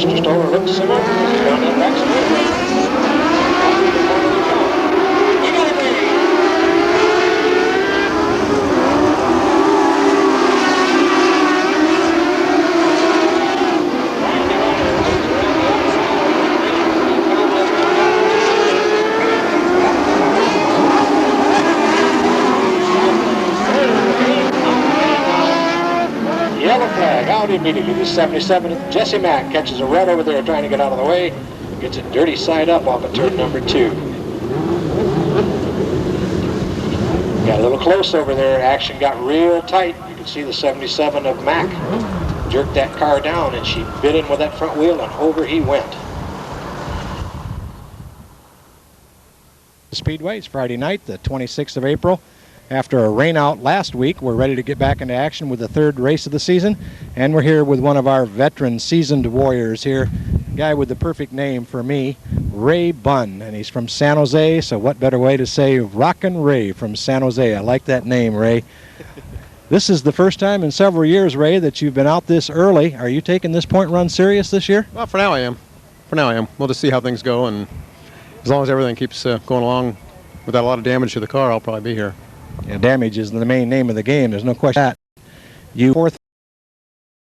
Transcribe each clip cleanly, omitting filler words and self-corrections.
Mr. Stoller looks him over down that back straightaway. He got away. Yellow flag out immediately. The 77, Jesse Mack catches a red over there trying to get out of the way. Gets it dirty side up off of turn number 2. Got a little close over there. Action got real tight. You can see the 77 of Mack jerked that car down, and she bit in with that front wheel, and over he went. Speedway, it's Friday night, the 26th of April. After a rain out last week, we're ready to get back into action with the third race of the season. And we're here with one of our veteran seasoned warriors here, a guy with the perfect name for me, Ray Bunn. And he's from San Jose, so what better way to say Rockin' Ray from San Jose. I like that name, Ray. This is the first time in several years, Ray, that you've been out this early. Are you taking this point run serious this year? Well, for now I am. We'll just see how things go, and as long as everything keeps going along without a lot of damage to the car, I'll probably be here. Yeah, damage is the main name of the game. There's no question that. You fourth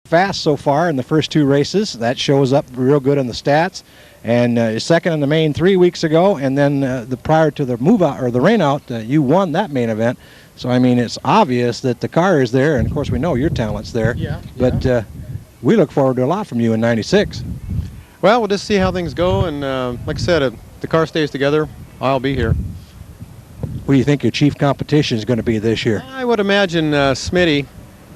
fast so far in the first 2 races. That shows up real good in the stats. And second in the main 3 weeks ago. And then prior to the move out or the rain out, you won that main event. So I mean, it's obvious that the car is there, and of course we know your talent's there. Yeah. But we look forward to a lot from you in '96. Well, we'll just see how things go, and like I said, if the car stays together, I'll be here. What do you think your chief competition is going to be this year? I would imagine Smitty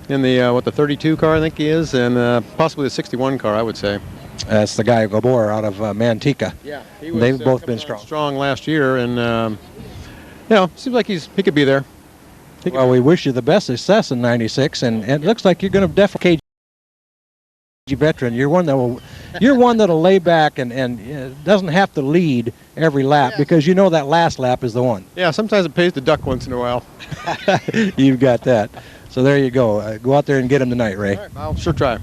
in the the 32 car, I think he is, and possibly the 61 car, I would say. That's the guy Gabor out of Manteca. Yeah, they've both been strong. Strong last year, and seems like he could be there. Well, we wish you the best success in '96, and it looks like you're going to definitely veteran. You're one that'll lay back and doesn't have to lead every lap, because you know that last lap is the one. Yeah, sometimes it pays to duck once in a while. You've got that. So there you go. Go out there and get him tonight, Ray. All right, I'll sure try.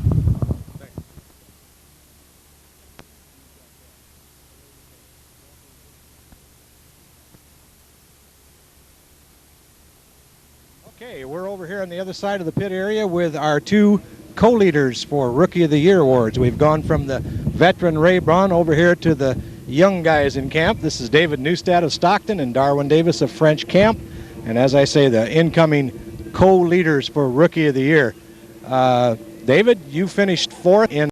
Okay, we're over here on the other side of the pit area with our 2 co-leaders for Rookie of the Year awards. We've gone from the veteran Ray Bunn over here to the young guys in camp. This is David Neustadt of Stockton and Darwin Davis of French Camp. And as I say, the incoming co-leaders for Rookie of the Year. David, you finished 4th in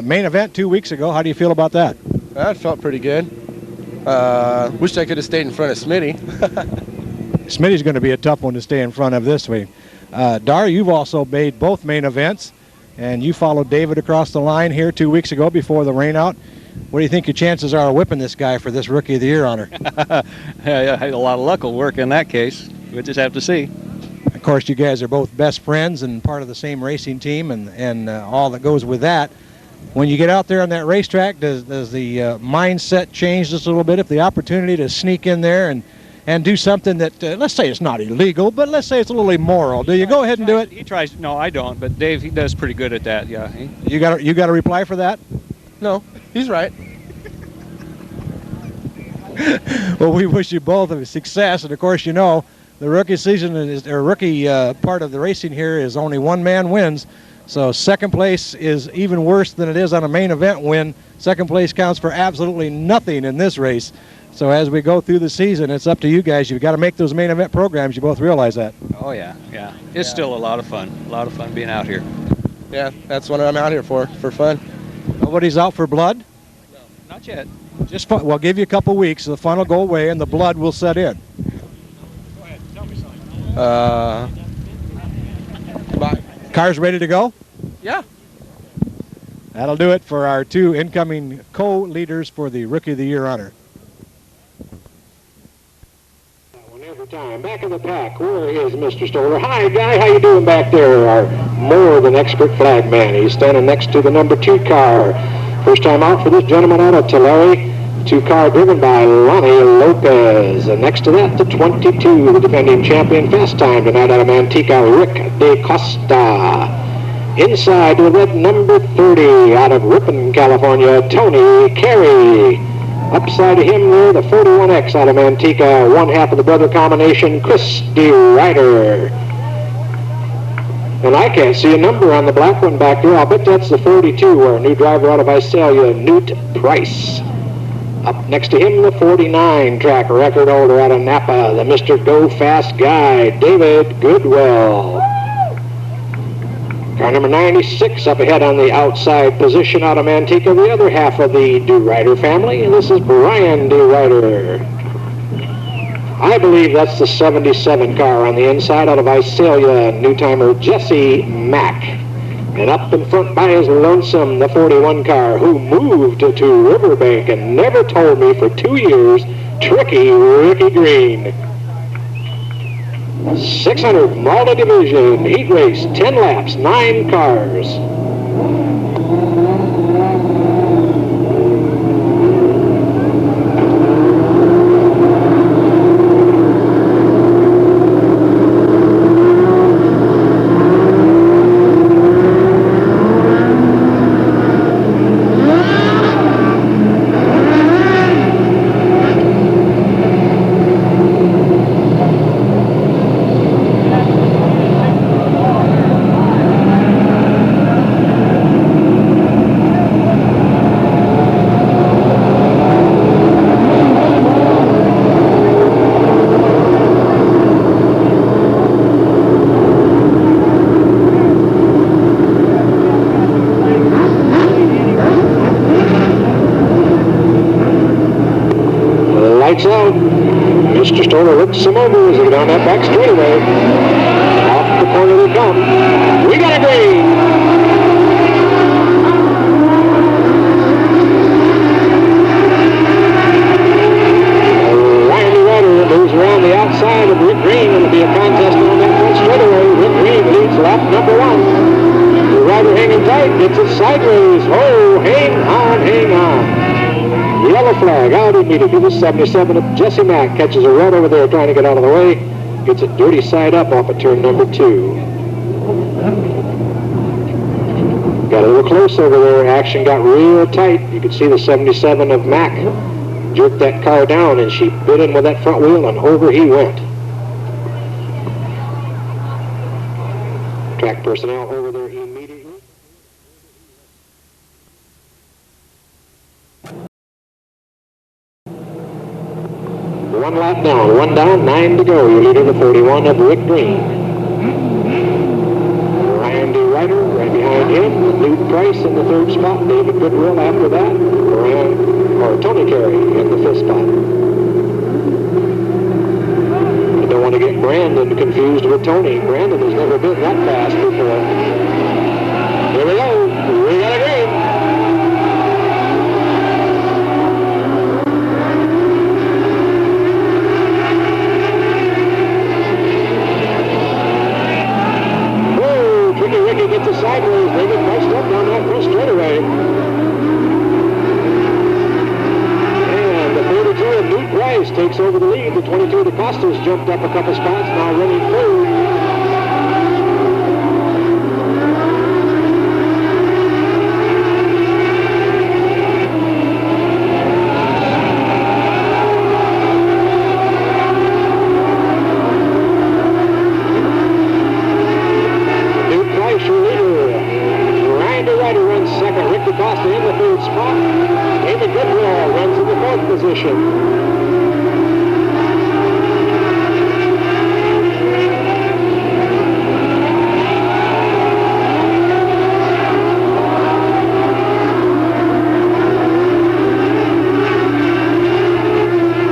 main event 2 weeks ago. How do you feel about that? That felt pretty good. Wish I could have stayed in front of Smitty. Smitty's going to be a tough one to stay in front of this week. Dar, you've also made both main events, and you followed David across the line here 2 weeks ago before the rain out. What do you think your chances are of whipping this guy for this Rookie of the Year honor? A lot of luck will work in that case. We'll just have to see. Of course, you guys are both best friends and part of the same racing team, and all that goes with that. When you get out there on that racetrack, does the mindset change just a little bit? If the opportunity to sneak in there and do something that, let's say it's not illegal, but let's say it's a little immoral, do you go ahead and do it? He tries. No, I don't. But Dave, he does pretty good at that. Yeah. You got a reply for that? No, he's right. Well, we wish you both of success, and of course, you know, the rookie season rookie part of the racing here is only one man wins. So second place is even worse than it is on a main event win. Second place counts for absolutely nothing in this race. So as we go through the season, it's up to you guys. You've got to make those main event programs. You both realize that. Oh, yeah. It's still a lot of fun. A lot of fun being out here. Yeah, that's what I'm out here for fun. Nobody's out for blood? No, not yet. Just fun. We'll give you a couple weeks. The fun will go away and the blood will set in. Go ahead. Tell me something. Bye. Cars ready to go? Yeah. That'll do it for our 2 incoming co-leaders for the Rookie of the Year honor. Every time. Back in the pack, where is Mr. Stoller? Hi, guy, how you doing back there? Our more than expert flagman. He's standing next to the number 2 car. First time out for this gentleman out of Tulare. 2 car driven by Lonnie Lopez. And next to that, the 22, the defending champion fast time tonight out of Manteca, Rick De Costa. Inside to the red number 30 out of Ripon, California, Tony Carey. Upside of him there, the 41X out of Manteca, one half of the brother combination, Christy Ryder. And I can't see a number on the black one back there. I'll bet that's the 42, our new driver out of Visalia, Newt Price. Up next to him, the 49 track record holder out of Napa, the Mr. Go Fast guy, David Goodwill. Car number 96 up ahead on the outside position out of Manteca, the other half of the DeRuyter family, and this is Brian DeRuyter. I believe that's the 77 car on the inside out of Visalia, new-timer Jesse Mack. And up in front by his lonesome, the 41 car, who moved to Riverbank and never told me for 2 years, Tricky Ricky Green. 600 multi-division heat race, 10 laps, 9 cars. Lights out. Mr. Stoller looks some over as they get on that back straightaway. Off the corner they come. We got a green. Ryan DeRuyter moves around the outside of Rick Green. It'll be a contest on that front straightaway. Rick Green leads lap number 1. DeRuyter hanging tight, gets it sideways. Oh, hang on, hang on. Yellow flag out immediately. The 77 of Jesse Mack catches a red over there trying to get out of the way. Gets it dirty side up off of turn number 2. Got a little close over there. Action got real tight. You could see the 77 of Mack jerked that car down, and she bit in with that front wheel, and over he went. Track personnel over there immediately. One lap down, 1 down, 9 to go. Your leader, the 41 of Rick Green. Ryan DeRuyter right behind him. Newt Price in the 3rd spot. David Goodwill after that. Tony Carey in the 5th spot. You don't want to get Brandon confused with Tony. Brandon has never been that fast before. Here we go. We got a green. Ricky gets it sideways. David pressed up down that first straightaway. And the 42 of Newt Price takes over the lead. The 22 of DeCosta's jumped up a couple spots, now running third. DeCosta in the 3rd spot. David Goodwill runs in the 4th position.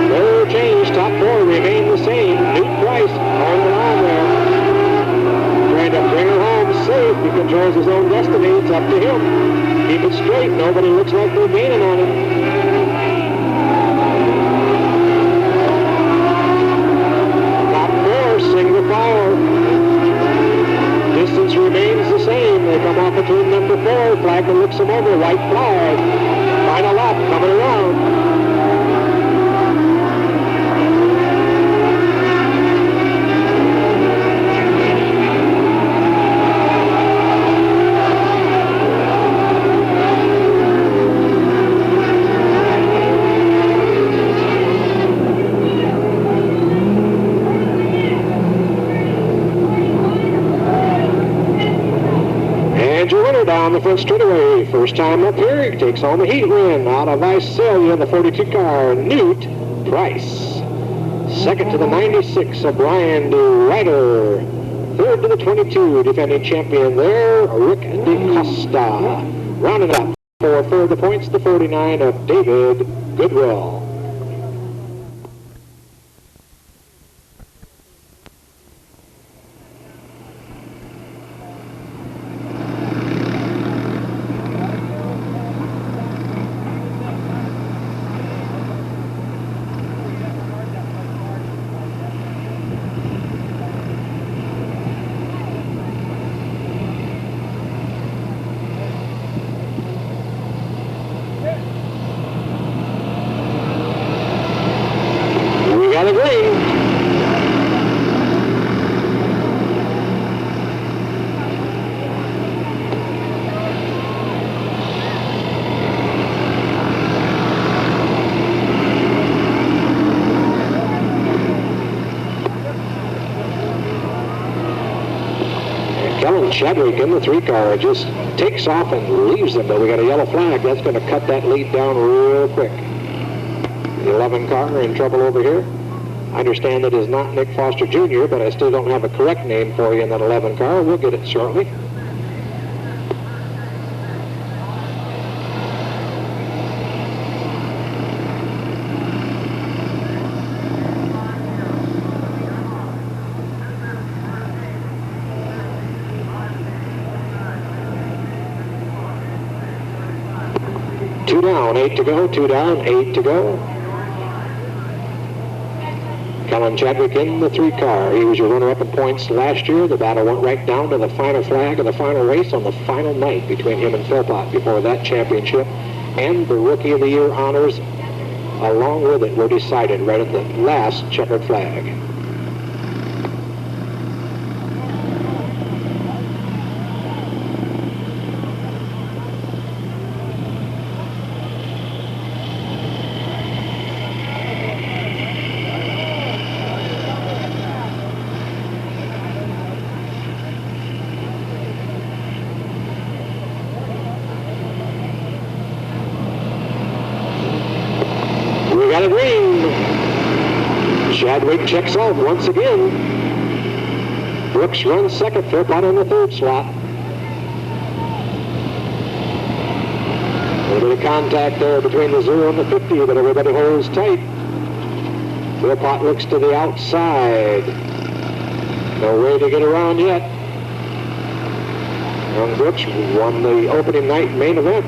No change. Top 4 remain the same. Newt Price on the line there. Trying to bring her home safe. He controls his own destiny. It's up to him. Keep it straight. Nobody looks like they're gaining on him. Top 4, single file. Distance remains the same. They come off of turn number 4. Flagman looks them over. White flag. Final lap coming around. the front straightaway. First time up here, he takes home a heat win out of Visalia, the 42 car, Newt Price. Second to the 96 of Brian DeRuyter. Third to the 22, defending champion there, Rick DeCosta. Rounding up for further points, the 49 of David Goodwill. Chadwick in the 3 car just takes off and leaves them, but we got a yellow flag. That's going to cut that lead down real quick. The 11 car in trouble over here. I understand that is not Nick Foster Jr., but I still don't have a correct name for you in that 11 car. We'll get it shortly. Two down, 8 to go. 2 down, 8 to go. Colin Chadwick in the 3 car. He was your runner-up in points last year. The battle went right down to the final flag of the final race on the final night between him and Philpott before that championship. And the Rookie of the Year honors, along with it, were decided right at the last checkered flag. Got a green. Chadwick checks off once again. Brooks runs second, Philpott in the 3rd slot. A little bit of contact there between the 0 and the 50, but everybody holds tight. Philpott looks to the outside. No way to get around yet. Young Brooks won the opening night main event.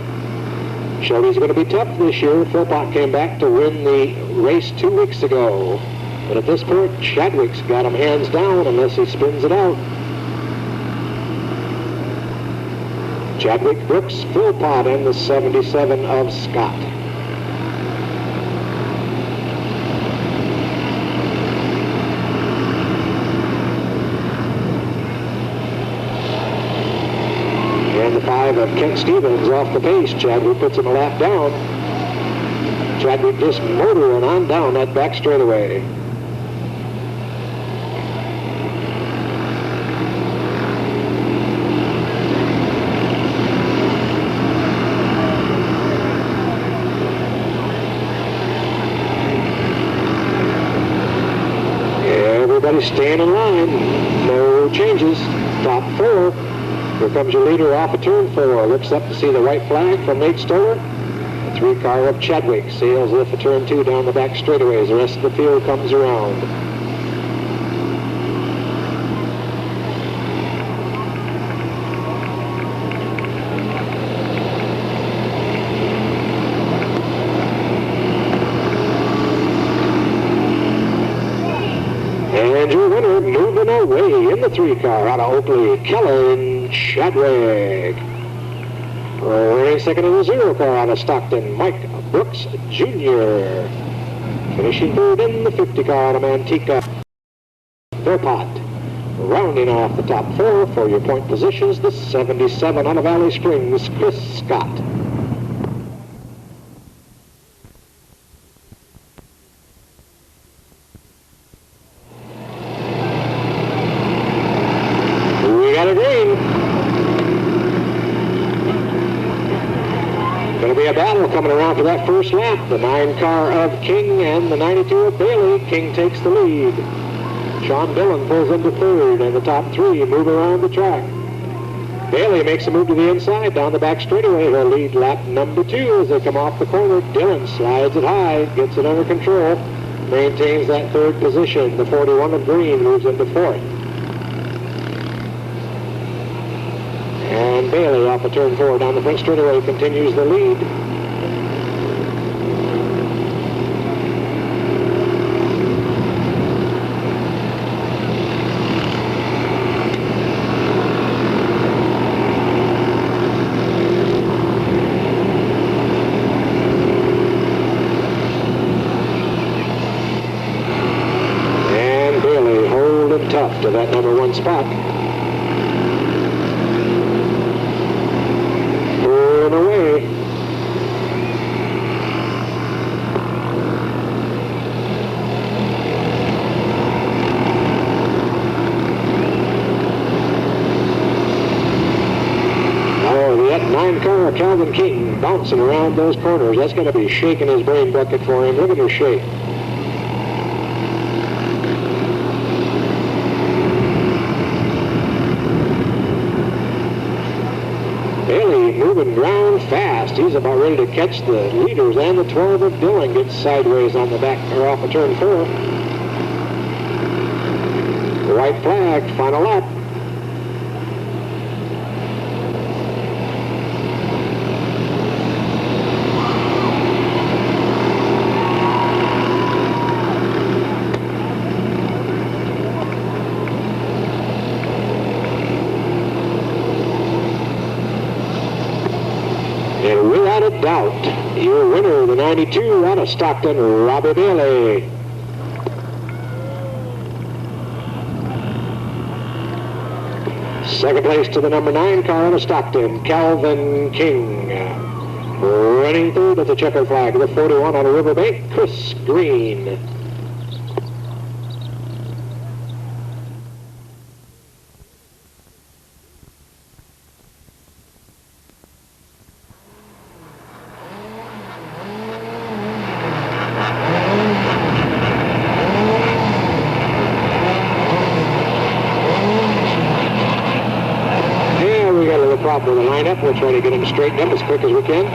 Showed he's going to be tough this year. Philpott came back to win the race 2 weeks ago. But at this point, Chadwick's got him hands down unless he spins it out. Chadwick, Brooks, Philpott, and the 77 of Scott. And the 5 of Kent Stevens off the pace. Chadwick puts him a lap down. Chadwick just motoring on down that back straightaway. Everybody staying in line. No changes. Top 4. Here comes your leader off of turn 4. Looks up to see the white flag from Nate Stoller. The 3 car of Chadwick sails lift of turn 2 down the back straightaways. The rest of the field comes around. And your winner moving away in the 3 car out of Oakley, Kellen Chadwick. Reigning second in the 0 car out of Stockton, Mike Brooks Jr. Finishing 3rd in the 50 car out of Manteca, Philpott. Rounding off the top 4 for your point positions, the 77 out of Valley Springs, Chris Scott. coming around for that first lap. The 9 car of King and the 92 of Bailey. King takes the lead. Sean Dillon pulls into third, and the top 3 move around the track. Bailey makes a move to the inside down the back straightaway. He'll lead lap number 2 as they come off the corner. Dillon slides it high, gets it under control, maintains that third position. The 41 of Green moves into fourth. And Bailey off of turn 4 down the front straightaway continues the lead. And Bailey holding tough to that number 1 spot. Away. Oh, the 9 car of Calvin King bouncing around those corners. That's going to be shaking his brain bucket for him. Look at her shake. Bailey moving ground fast. He's about ready to catch the leaders, and the 12 of Dillon gets sideways on the back or off of turn 4. The white flag, final lap. And without a doubt, your winner, the 92 out of Stockton, Robbie Bailey. Second place to the number 9 car out of Stockton, Calvin King. Running third at the checker flag, the 41 out of Riverbank, Chris Green. Problem with the lineup. We'll try to get them straightened up as quick as we can.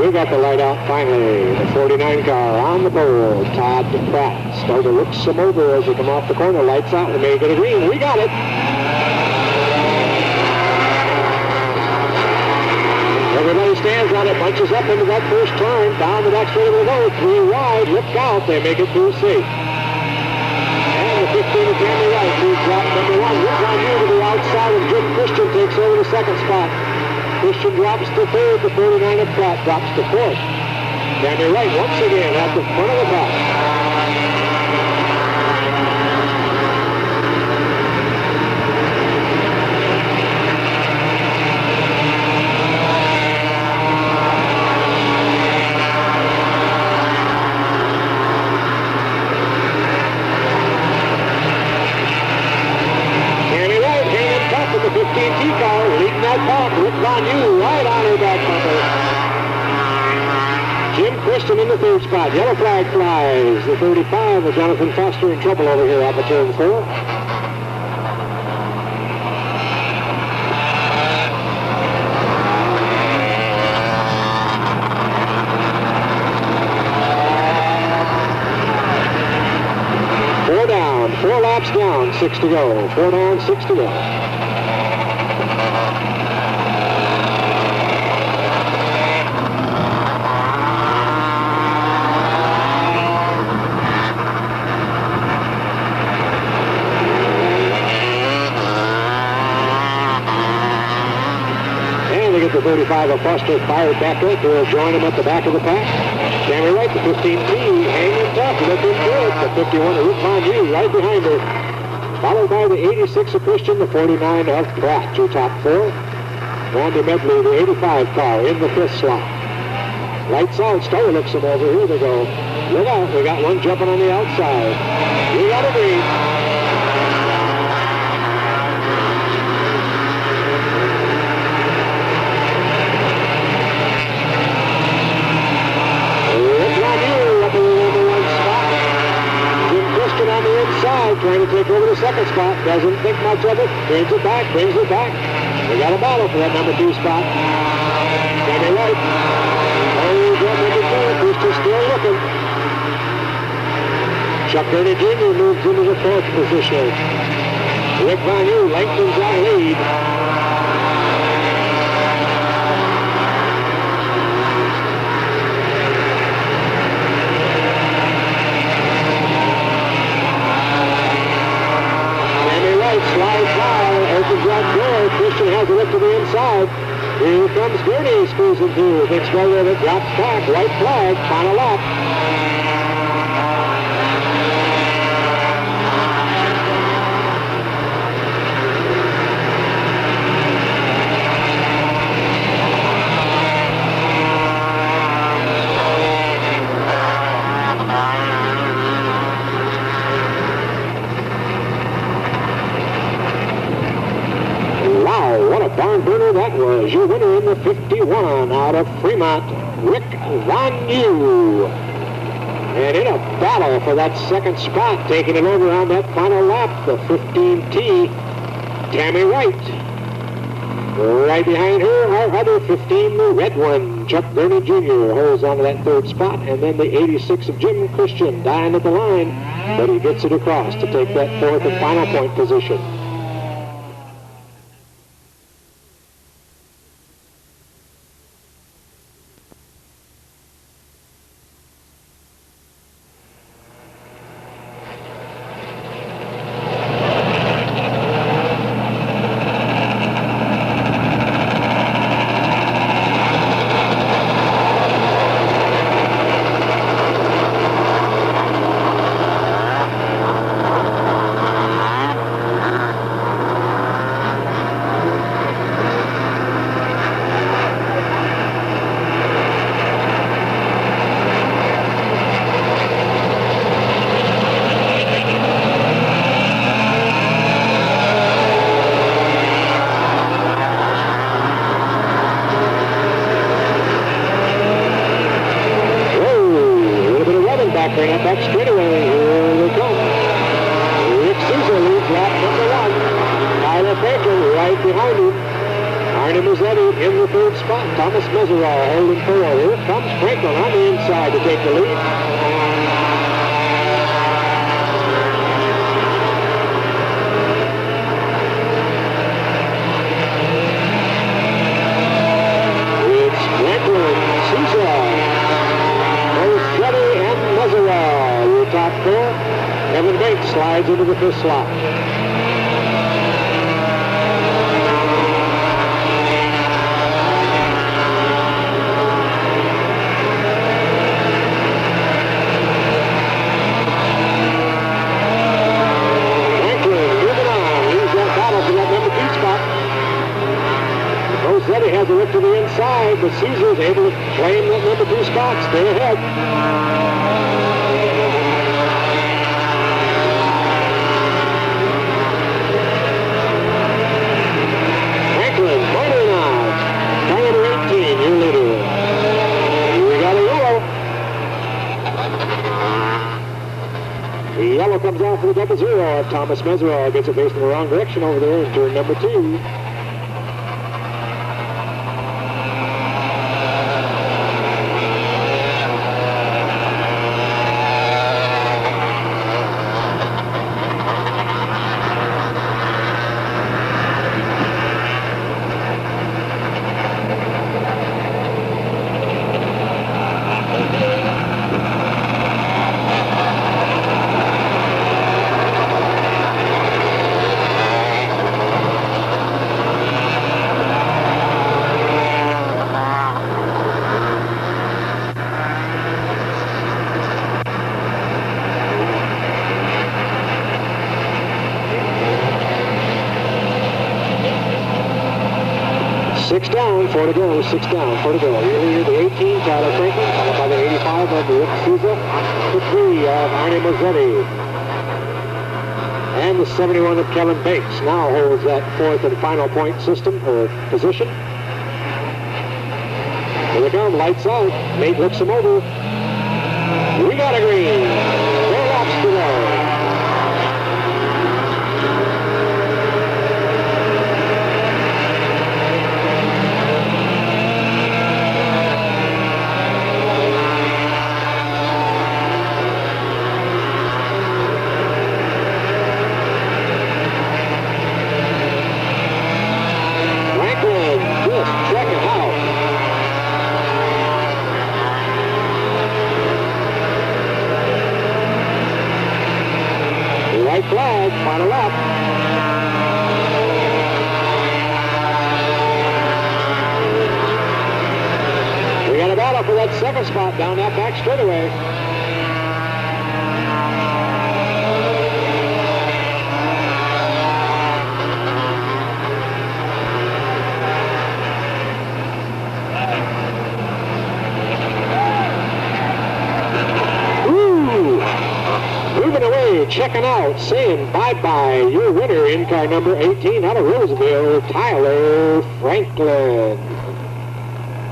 Got the light out finally. The 49 car on the pole. Todd Pratt started to look some over as they come off the corner. Lights out. We may get a green. We got it. Everybody stands on it, bunches up into that first turn. Down the back straight of the road. 3 wide. Look out. They make it through safe. And the 15 of Jamie Wright leads lap number 1. Here's on you to the outside, and Jim Christian takes over the second spot. Christian drops to third, the 49 of Pratt drops to fourth. Danny Wright once again at the front of the pack. Slide back. Rick Von Yu right on her back bumper. Jim Christian in the third spot. Yellow flag flies. The 35 with Jonathan Foster in trouble over here off of turn 4. Four laps down, 6 to go. 4 down, 6 to go. And they get the 35 of Foster fired back up. We'll join him at the back of the pack. Tammy Wright, the 15T, hanging tough, looking good. The 51 of Ruth Von Yu right behind her. Followed by the 86 of Christian, the 49 of Pratt, two top 4. Randy Medley, the 85 car, in the 5th slot. Lights out, Stoller looks them over. Here they go. Look out, we got one jumping on the outside. We got a green. Trying to take over the second spot. Doesn't think much of it. Brings it back. We got a battle for that number 2 spot. Tammy Wright. Oh, got number 2. Christian's still looking. Chuck Gurney Jr. moves into the 4th position. Rick Von Yu lengthens our lead. Slides by, opens that door. Christian has it up to the inside. Here comes Gurney squeezing through. Thinks right of it, drops back, right flag, final lap. Barn burner that was. Your winner in the 51 out of Fremont, Rick Von Yu. And in a battle for that second spot, taking it over on that final lap, the 15T, Tammy Wright. Right behind her, our other 15, the red one, Chuck Gurney Jr. holds on to that 3rd spot, and then the 86 of Jim Christian dying at the line, but he gets it across to take that 4th and final point position. Back straightaway, here they come. Rick Caesar leads lap number 1. Tyler Franklin right behind him. Arnie Mazzetti in the 3rd spot. Thomas Mesereau holding 4. Here comes Franklin on the inside to take the lead. It's Franklin, Caesar, Mazzetti, and Mesereau. Top 4. Evan Bates slides into the 5th slot. Franklin moving on. Leaves that battle for that number 2 spot. Rossetti has a look to the inside, but Caesar's able to claim that number 2 spot. Stay ahead. Motoring Mitchell comes out for the 0-0. Thomas Meserol gets it facing the wrong direction over there in turn number 2. Six down, 4 to go, 6 down, 4 to go. Earlier the 18, Tyler Franklin, followed by the 85 of Rick Souza, the 3 of Arnie Mazzetti. And the 71 of Kevin Banks now holds that 4th and final point system or position. Here they come, lights out. Nate looks him over. We got a green. 4 laps to go. Flag, final lap. We got a battle for that second spot down that back straightaway. Checking out, saying bye-bye, your winner in car number 18 out of Roseville, Tyler Franklin.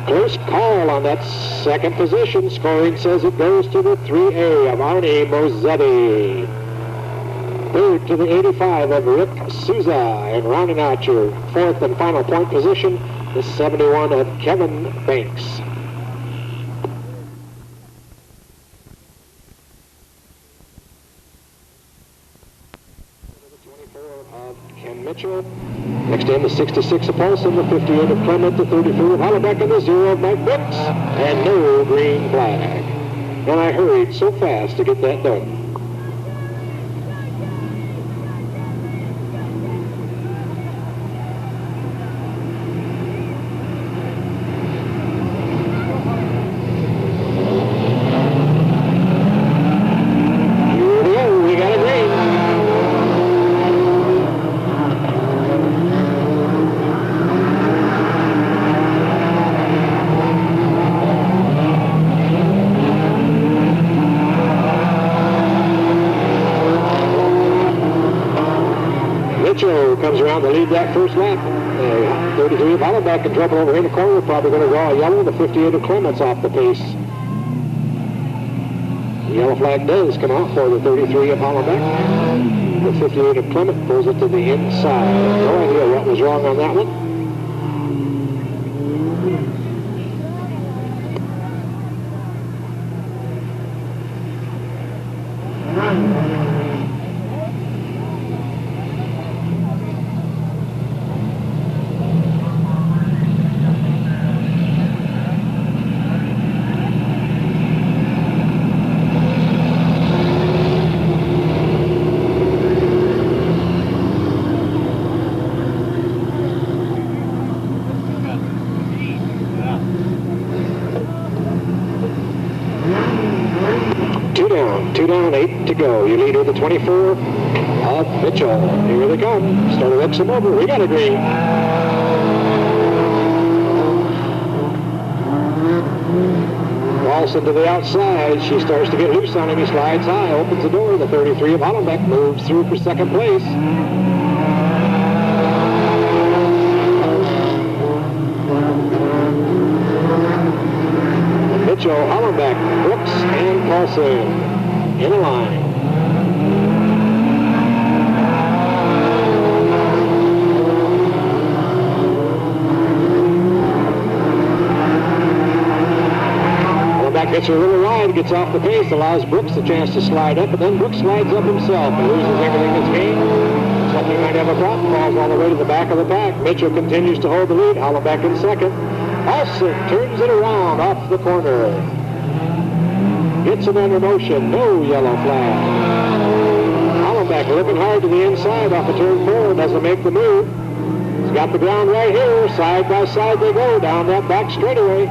Close call on that second position. Scoring says it goes to the 3A of Arnie Mazzetti. Third to the 85 of Rick Souza. And rounding out your 4th and final point position, the 71 of Kevin Banks. Mitchell. Next in the 66 of Paulson, the 58 of Clement, the 34 of Hollebeck, and the 0 of Mike Brooks. And no green flag. And I hurried so fast to get that done. Comes around to lead that first lap. 33 of Hollenbeck in trouble over in the corner. Probably going to draw a yellow. The 58 of Clements off the pace. The yellow flag does come out for the 33 of Hollenbeck. The 58 of Clement pulls it to the inside. No idea what was wrong on that one. Two down, 8 to go. Your leader, the 24 of Mitchell. Here they come. Starter looks him over. We got a green. Walson to the outside. She starts to get loose on him. He slides high, opens the door. The 33 of Hollenbeck moves through for second place. Mitchell, Hollenbeck, Brooks, and Paulson in the line. Gets her a little wide, gets off the pace, allows Brooks the chance to slide up, and then Brooks slides up himself and loses everything that's gained. Looks like he might have a problem, falls all the way to the back of the pack. Mitchell continues to hold the lead, Hollenbeck in second. Olsen turns it around off the corner. Gets it under motion, no yellow flag. Hollenbeck looking hard to the inside off of turn 4, doesn't make the move. He's got the ground right here, side by side they go down that back straightaway.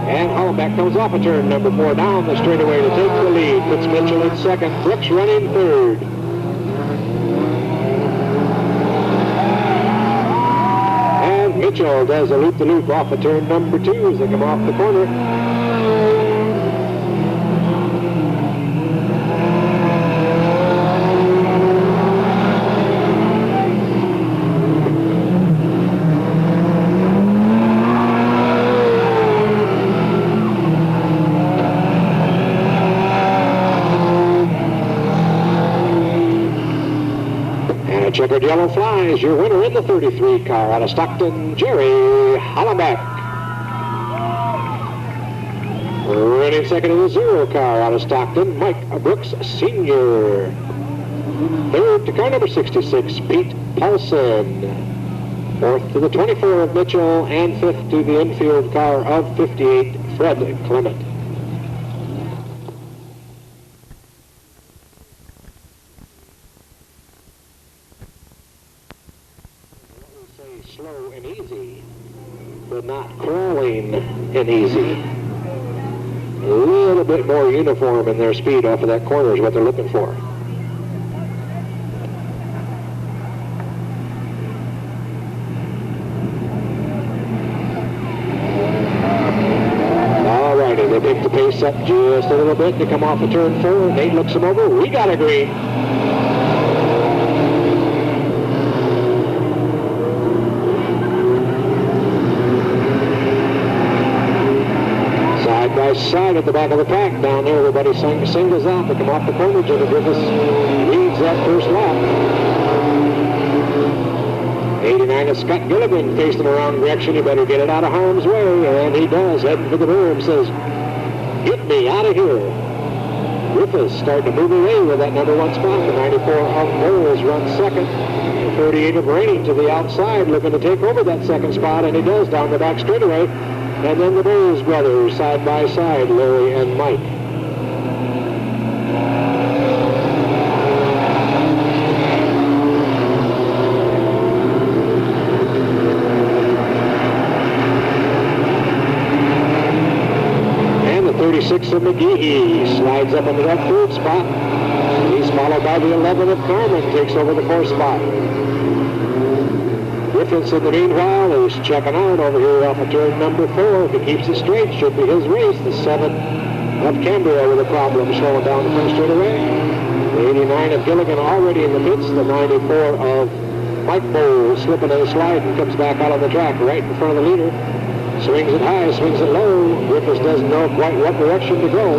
And Hollenbeck comes off of turn number 4 down the straightaway to take the lead. Puts Mitchell in second, Brooks running third. And Mitchell does a loop-the-loop off of turn number 2 as they come off the corner. Checkered yellow flies, your winner in the 33 car out of Stockton, Jerry Hollenbeck. Running second in the 0 car out of Stockton, Mike Brooks Sr. Third to car number 66, Pete Paulson. Fourth to the 24 of Mitchell, and fifth to the infield car of 58, Fred Clement. Slow and easy, but not crawling and easy. A little bit more uniform in their speed off of that corner is what they're looking for. All righty, they pick the pace up just a little bit to come off of turn 4. Nate looks them over. We got a green. Side at the back of the pack down there, everybody singles out to come off the corner. Jimmy Griffiths leads that first lap. 89 is Scott Gilligan facing the wrong direction. He better get it out of harm's way, and he does. Heading for the berm, says, "Get me out of here." Griffiths starting to move away with that number 1 spot. The 94 of Bowles runs second. The 38 of Rainey to the outside, looking to take over that second spot, and he does down the back straightaway. And then the Bowles brothers side by side, Larry and Mike. And the 36 of McGehee slides up into that 3rd spot. He's followed by the 11 of Carmen, takes over the 4th spot. Griffiths in the meanwhile is checking out over here off of turn number 4. If he keeps it straight, should be his race. The 7 of Cambria with a problem slowing down the front straightaway. The 89 of Gilligan already in the pits. The 94 of Mike Bowles slipping and sliding, comes back out on the track right in front of the leader. Swings it high, swings it low. Griffiths doesn't know quite what direction to go.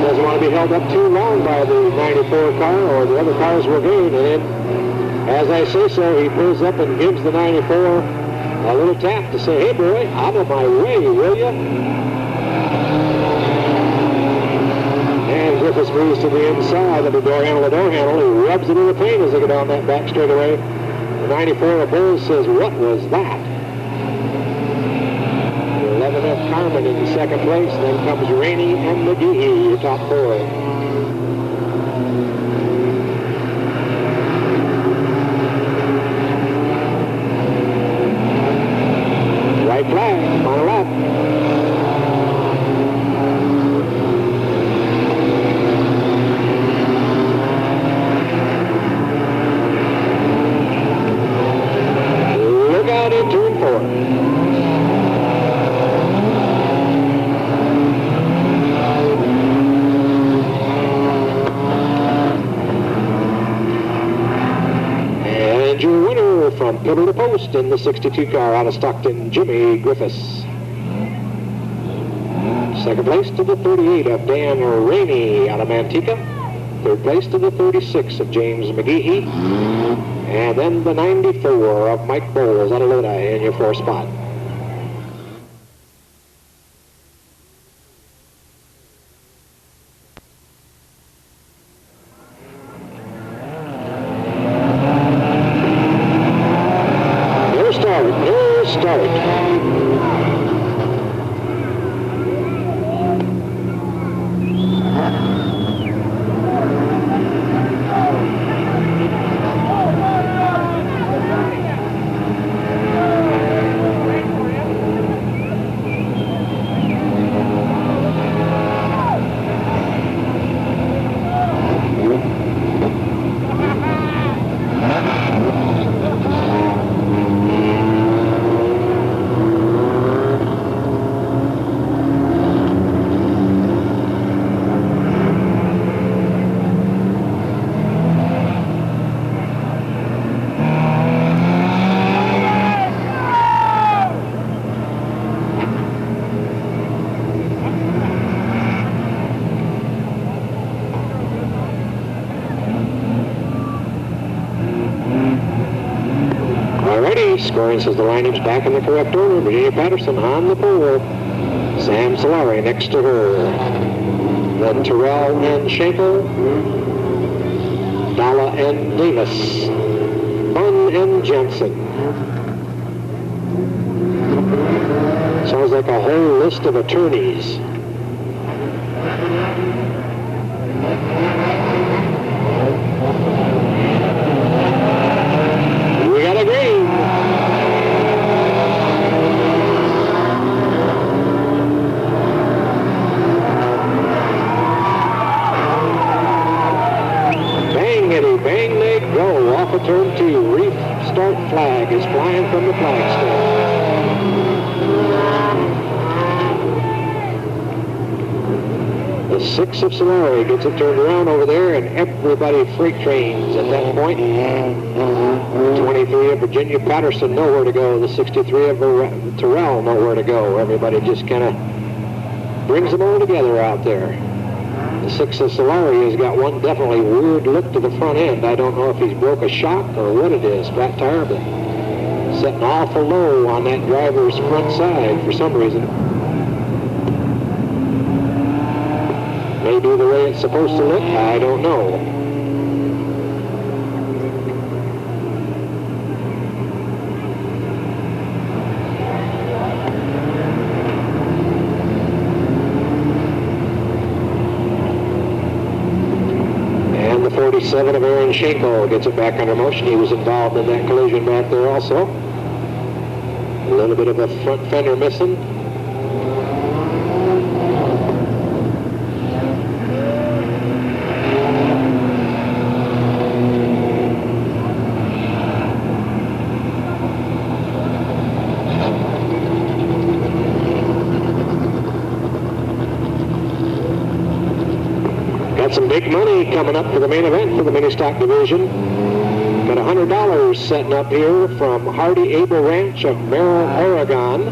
Doesn't want to be held up too long by the 94 car, or the other cars will gain. And then, as I say so, he pulls up and gives the 94 a little tap to say, "Hey, boy, out of my way, will you?" And Griffiths moves to the inside of the door handle. He rubs it in the paint as they go down that back straightaway. The 94 of Bowles says, "What was that?" The 11 of Carmen in second place. Then comes Rainey and McGehee, your top 4. Flag, final lap. Look out in turn 4. And your winner from pillar to post in the 62 car out of Stockton, Jimmy Griffiths. Second place to the 38 of Dan Rainey out of Manteca. Third place to the 36 of James McGehee. And then the 94 of Mike Bowles out of Lodi in your 4th spot. Scoring says the lineup's back in the correct order. Virginia Patterson on the pole. Sam Solari next to her. Then Terrell and Schenkel. Dalla and Davis. Bunn and Jensen. Sounds like a whole list of attorneys. We got a green. Bang, Eddie, bang, they go. Off of turn 2. Restart flag is flying from the flagstaff. The 6 of Solari gets it turned around over there, and everybody freight trains at that point. 23 of Virginia Patterson, nowhere to go. The 63 of Terrell, nowhere to go. Everybody just kind of brings them all together out there. The 6 of Solari has got one definitely weird look to the front end. I don't know if he's broke a shock or what it is, flat tire, but setting awful low on that driver's front side for some reason. May be the way it's supposed to look, I don't know. And the 47 of Aaron Schenkel gets it back under motion. He was involved in that collision back there also. A little bit of a front fender missing. Some big money coming up for the main event for the mini stock division. Got $100 setting up here from Hardy Able Ranch of Merrill, Oregon.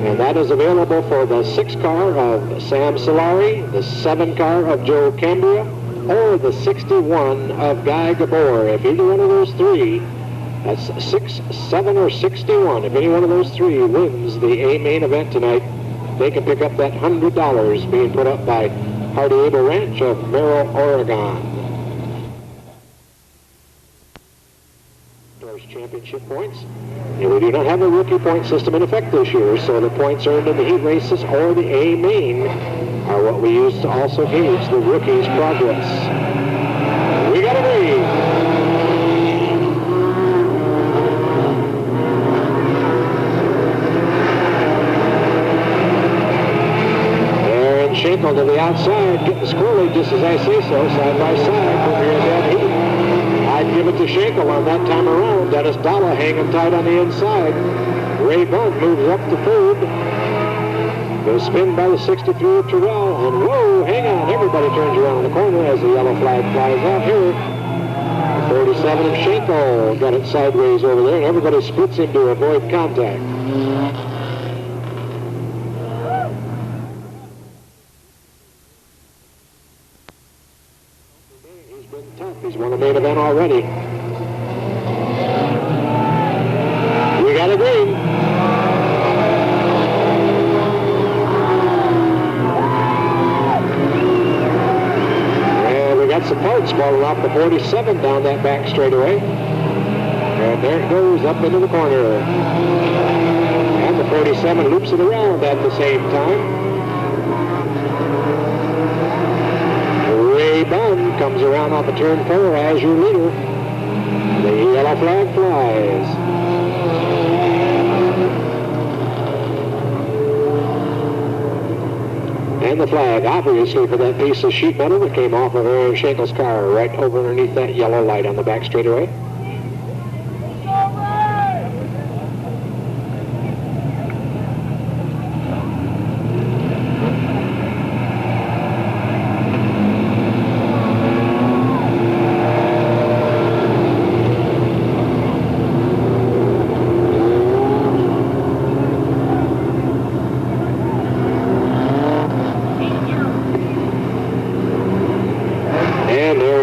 And that is available for the 6 car of Sam Solari, the 7 car of Joe Cambria, or the 61 of Guy Gabor. If either one of those 3, that's 6, 7, or 61, if any one of those 3 wins the A main event tonight, they can pick up that $100 being put up by Hardy Able Ranch of Merrill, Oregon. Championship points. And we do not have a rookie point system in effect this year, so the points earned in the heat races or the A main are what we use to also gauge the rookie's progress. We got a green. Schenkel to the outside, getting squirrely just as I say so, side by side, over here in that heat. I'd give it to Schenkel on that time around. Dennis Dalla hanging tight on the inside. Ray Bunn moves up to third. Goes spin by the 63 of Terrell, and whoa, hang on, everybody turns around in the corner as the yellow flag flies out here. The 47 of Schenkel got it sideways over there, and everybody splits him to avoid contact. He's won the main event already. We got a green. And we got some parts falling off the 47 down that back straightaway. And there it goes up into the corner. And the 47 loops it around at the same time. Ray Bunn comes around off of turn 4 as your leader. The yellow flag flies. And the flag, obviously, for that piece of sheet metal that came off of Aaron Schenkel's car, right over underneath that yellow light on the back straightaway.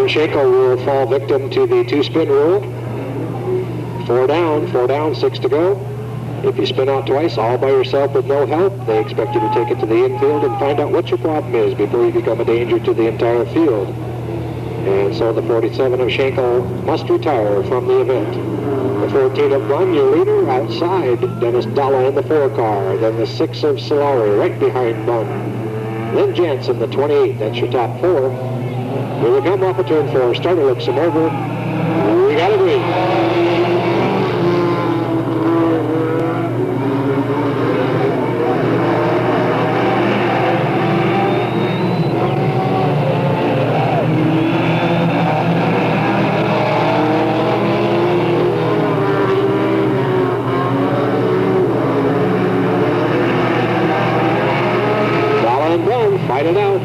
Schenkel will fall victim to the 2-spin rule. 4 down, 6 to go. If you spin out twice, all by yourself with no help, they expect you to take it to the infield and find out what your problem is before you become a danger to the entire field. And so the 47 of Schenkel must retire from the event. The 14 of Bunn, your leader, outside. Dennis Dalla in the 4 car. Then the 6 of Solari right behind Bunn. Then Jansen, the 28. That's your top 4. Here we come off of turn 4. Starter looks him over. We got a green.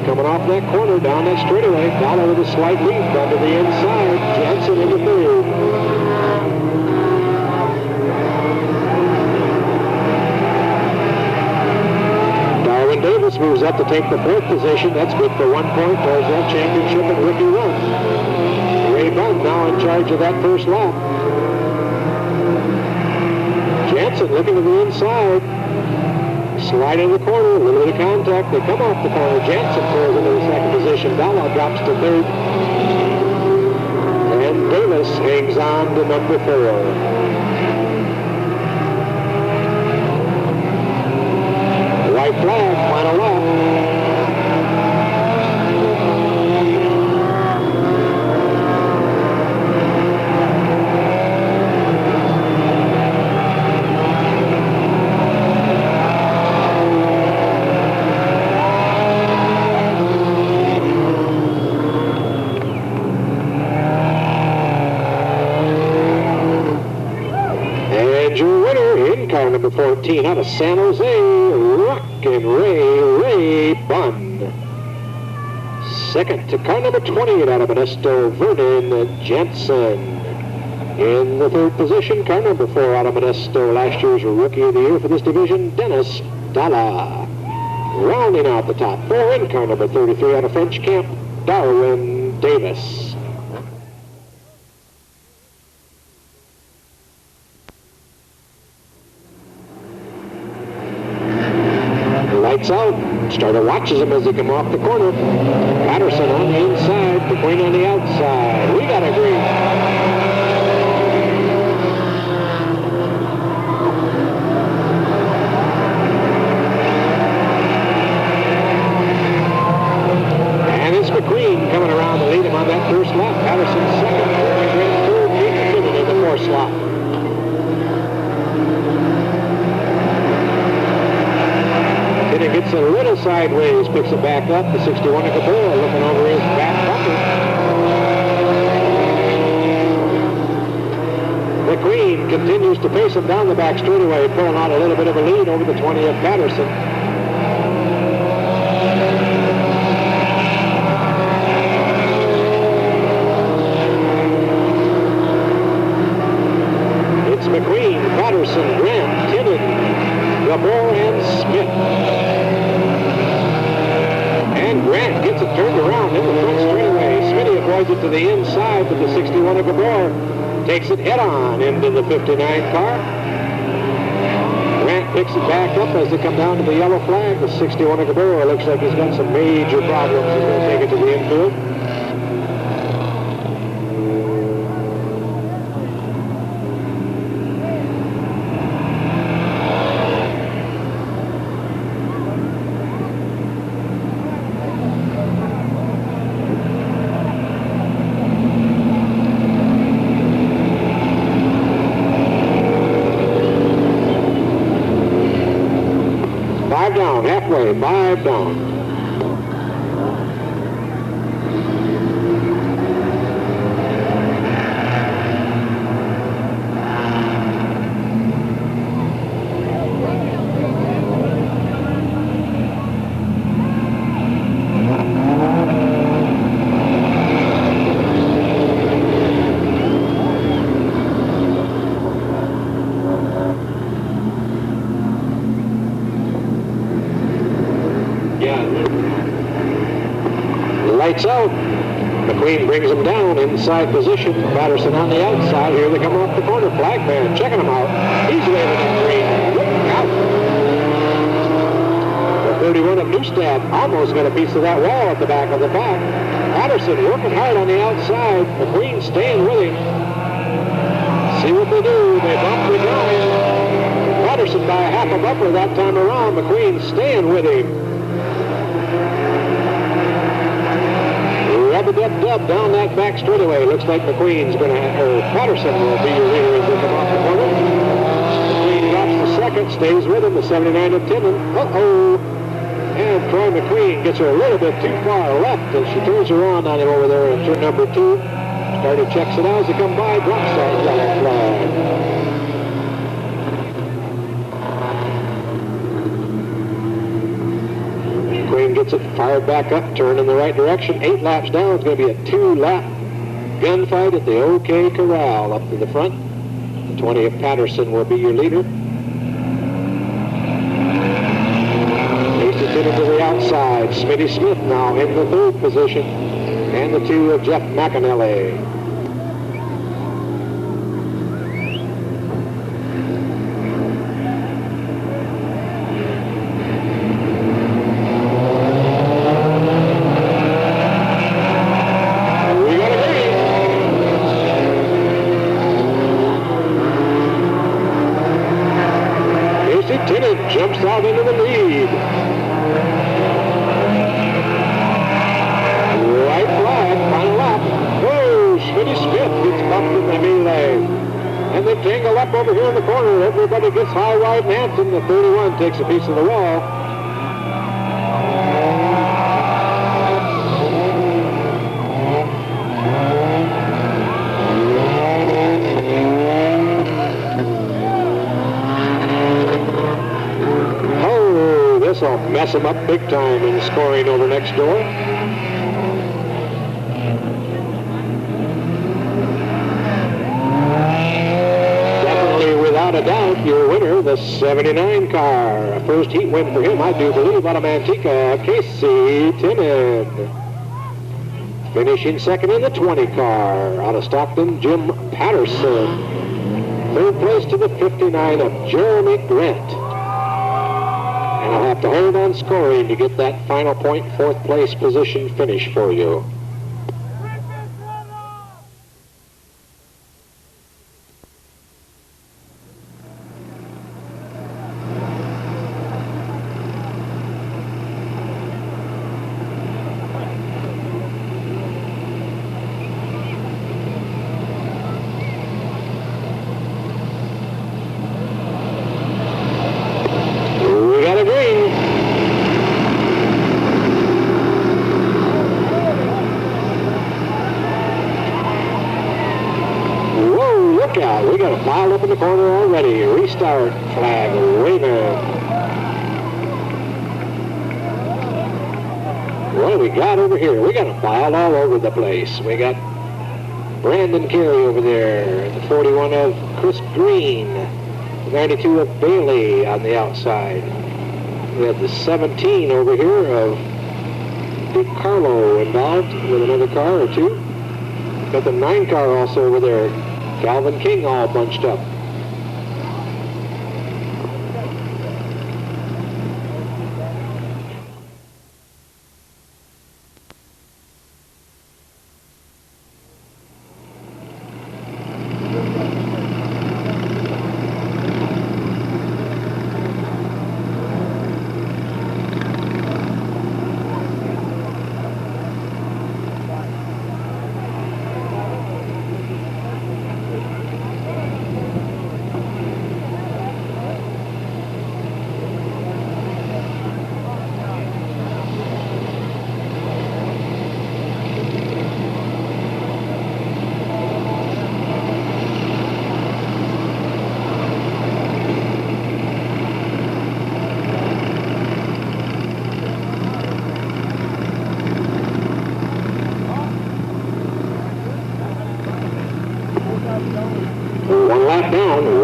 Coming off that corner, down that straightaway. Dollar with a slight lead, down to the inside. Jansen in the 3rd. Darwin Davis moves up to take the 4th position. That's good for 1 point towards that championship and rookie run. Ray Bunn now in charge of that first lap. Jansen looking to the inside. Slide in the corner, a little bit of contact. They come off the corner. Jansen throws into the 2nd position. Dalla drops to 3rd. And Davis hangs on to number 4. White flag, final lap. Number 14 out of San Jose, Rockin' Ray Bunn. 2nd to car number 28 out of Modesto, Vernon Jansen. In the 3rd position, car number 4 out of Modesto, last year's Rookie of the Year for this division, Dennis Dalla. Rounding out the top 4 in car number 33 out of French Camp, Darwin Davis. Lights out. Starter watches him as they come off the corner. Patterson on the inside, McQueen on the outside. We got a green. And it's McQueen coming around to lead him on that first lap. Patterson 2nd, Grant 3rd, Nathan in the 4th slot. And it gets a little sideways, picks it back up. The 61 of Cabral looking over his back bumper. McQueen continues to pace him down the back straightaway, pulling out a little bit of a lead over the 20 of Patterson. It's McQueen, Patterson, Grant, Timmon, Cabral, and Smith. And Grant gets it turned around in the front straightaway. Smitty avoids it to the inside, but the 61 of Cabral takes it head-on into the 59 car. Grant picks it back up as they come down to the yellow flag. The 61 of Cabral looks like he's got some major problems. He's going to take it to the infield. Halfway, 5 down. Lights out. McQueen brings them down inside position. Patterson on the outside. Here they come off the corner. Flagman checking them out. He's waving at green. Look out. The 31 of Neustadt almost got a piece of that wall at the back of the pack. Patterson working hard on the outside. McQueen staying with him. See what they do. They bump the grind. Patterson by a half a bumper that time around. McQueen staying with him. Rub-a-dub-dub down that back straightaway. Looks like McQueen's going to, or Patterson will be your leader as they come off the corner. McQueen drops the second, stays with him, the 79 of Timmon. Uh-oh. And Troy McQueen gets her a little bit too far left as she turns around on him over there in turn number 2. Starter checks it out as they come by, drops that yellow flag. McQueen gets it fired back up, turned in the right direction. 8 laps down. It's going to be a 2-lap gunfight at the OK Corral up to the front. The 20 of Patterson will be your leader. Casey Timmon to the outside. Smitty Smith now in the 3rd position. And the 2 of Jeff McAnally. Jumps out into the lead. White flag, final lap. Whoa, Smitty Smith gets bumped in the melee. And they tangle up over here in the corner. Everybody gets high, wide, and Hanson. The 31 takes a piece of the wall. This will mess them up big time in scoring over next door. Definitely, without a doubt, your winner, the 79 car. A first heat win for him, I do believe, out of Manteca, Casey Timmon. Finishing second in the 20 car, out of Stockton, Jim Patterson. 3rd place to the 59 of Jeremy Grant. And I'll have to hold on scoring to get that final point, 4th place position finish for you. We got a mile up in the corner already. Restart flag waving. What do we got over here? We got a mile all over the place. We got Brandon Carey over there, the 41 of Chris Green, the 92 of Bailey on the outside. We have the 17 over here of DiCarlo involved with another car or two. Got the 9 car also over there. Calvin King all bunched up.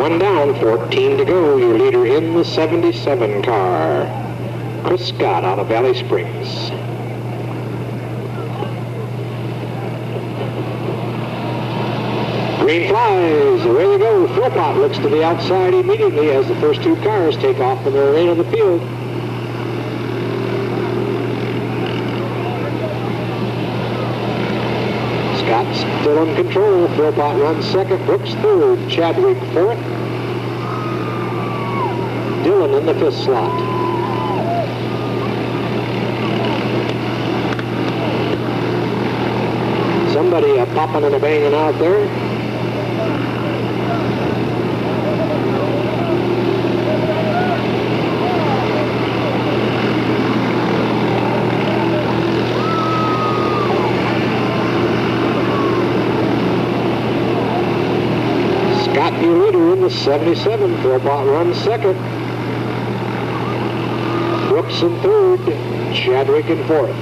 One down, 14 to go. Your leader in the 77 car, Chris Scott out of Valley Springs. Green flies. Away they go. Philpott looks to the outside immediately as the first two cars take off from the arena of the field. Scott's still in control. Philpott runs second. Brooks third. Chadwick fourth. Dillon in the fifth slot. Somebody popping and a banging out there. Scott, your leader in the 77. Philpott runs second. Brooks in third. Chadwick in fourth.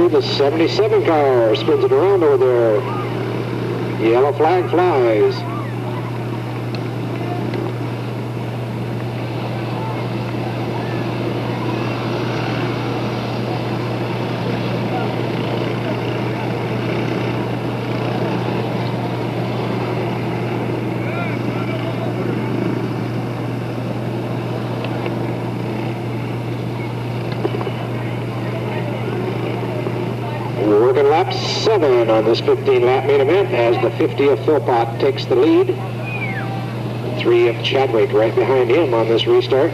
The 77 car spins it around over there. The yellow flag flies. Working lap 7 on this 15-lap main event as the 50 of Philpott takes the lead. 3 of Chadwick right behind him on this restart.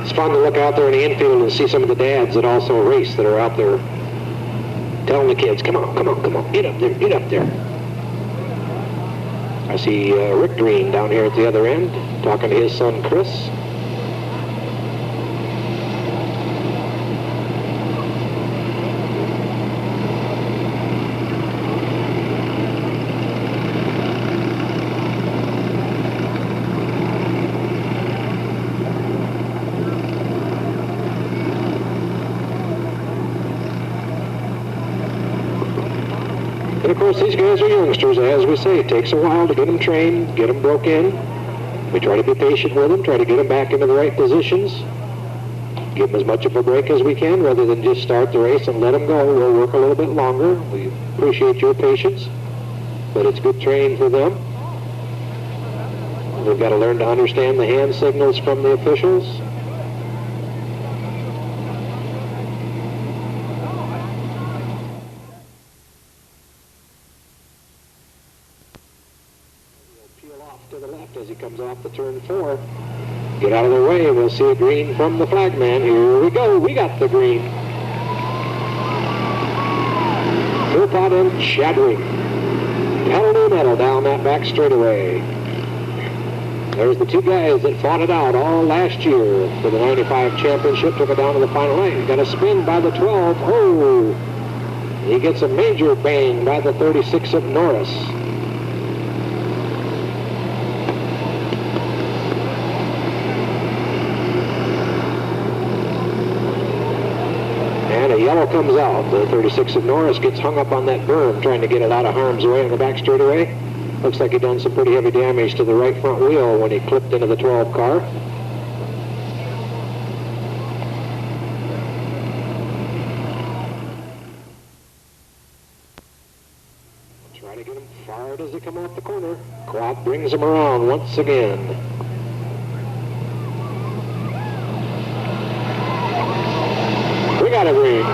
It's fun to look out there in the infield and see some of the dads that also race that are out there telling the kids, come on, come on, come on, get up there, get up there. I see Rick Green down here at the other end talking to his son Chris. And of course, these guys are youngsters. As we say, it takes a while to get them trained, get them broke in. We try to be patient with them, try to get them back into the right positions. Give them as much of a break as we can rather than just start the race and let them go. We'll work a little bit longer. We appreciate your patience, but it's good training for them. We've got to learn to understand the hand signals from the officials. To the left as he comes off the turn 4. Get out of their way. We'll see a green from the flagman. Here we go. We got the green. Philpott and Chadwick. Pedal to metal down that back straightaway. There's the two guys that fought it out all last year for the 95 championship. Took it down to the final line. Got a spin by the 12. Oh! He gets a major bang by the 36 of Norris. And a yellow comes out. The 36 of Norris gets hung up on that berm trying to get it out of harm's way on the back straightaway. Looks like he done some pretty heavy damage to the right front wheel when he clipped into the 12 car. Try to get him fired as they come off the corner. Quad brings him around once again. We got a green.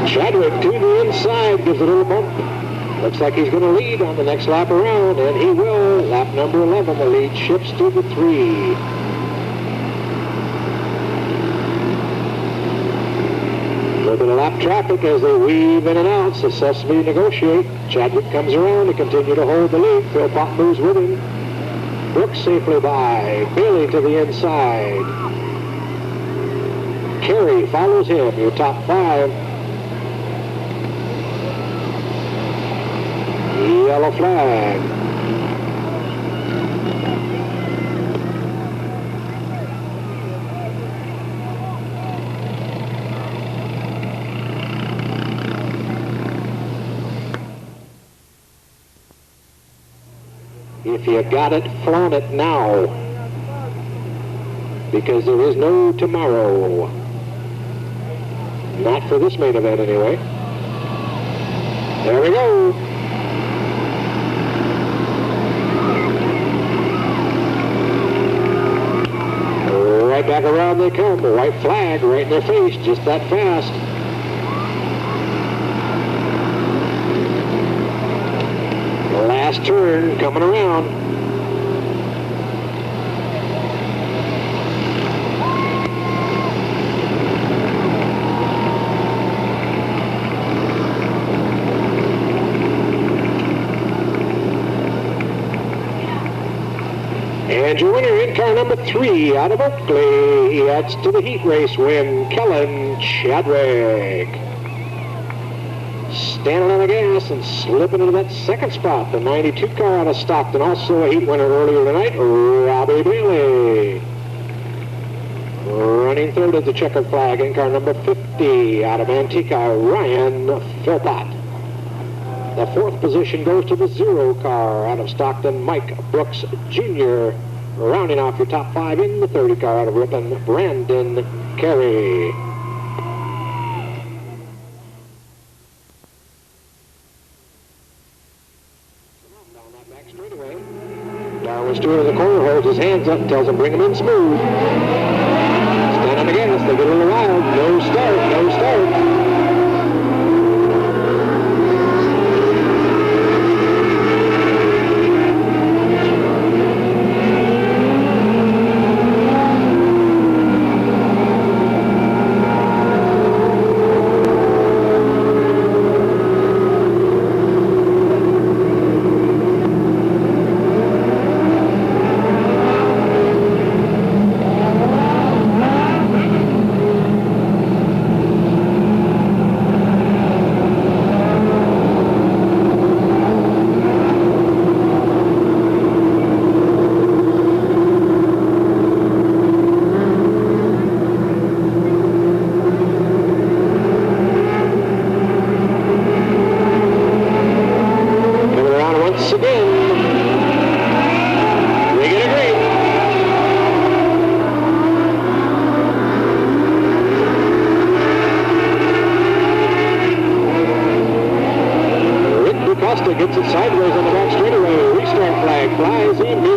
Chadwick to the inside, gives a little bump. Looks like he's going to lead on the next lap around, and he will. Lap number 11, the lead shifts to the 3. little bit of lap traffic as they weave in and out, successfully negotiate. Chadwick comes around to continue to hold the lead. Philpott moves with him. Brooks safely by. Bailey to the inside. Carey follows him, your top 5. Yellow flag. If you got it, flaunt it now. Because there is no tomorrow. Not for this main event, anyway. There we go. Right back around they come. The white flag right in their face, just that fast. Last turn coming around. And your winner in car number 3 out of Oakley. He adds to the heat race win, Kellen Chadwick. Standing on the gas and slipping into that second spot. The 92 car out of Stockton, also a heat winner earlier tonight, Robbie Bailey. Running third is the checkered flag in car number 50 out of Antigua, Ryan Philpott. The 4th position goes to the 0 car out of Stockton, Mike Brooks Jr. Rounding off your top 5 in the 30 car out of Ripon, Brandon Carey. Darwin Stewart in the corner holds his hands up and tells him bring him in smooth. Stand on the gas, they get a little wild. No start, no start. Gets it sideways on the back straightaway. Restart flag flies in.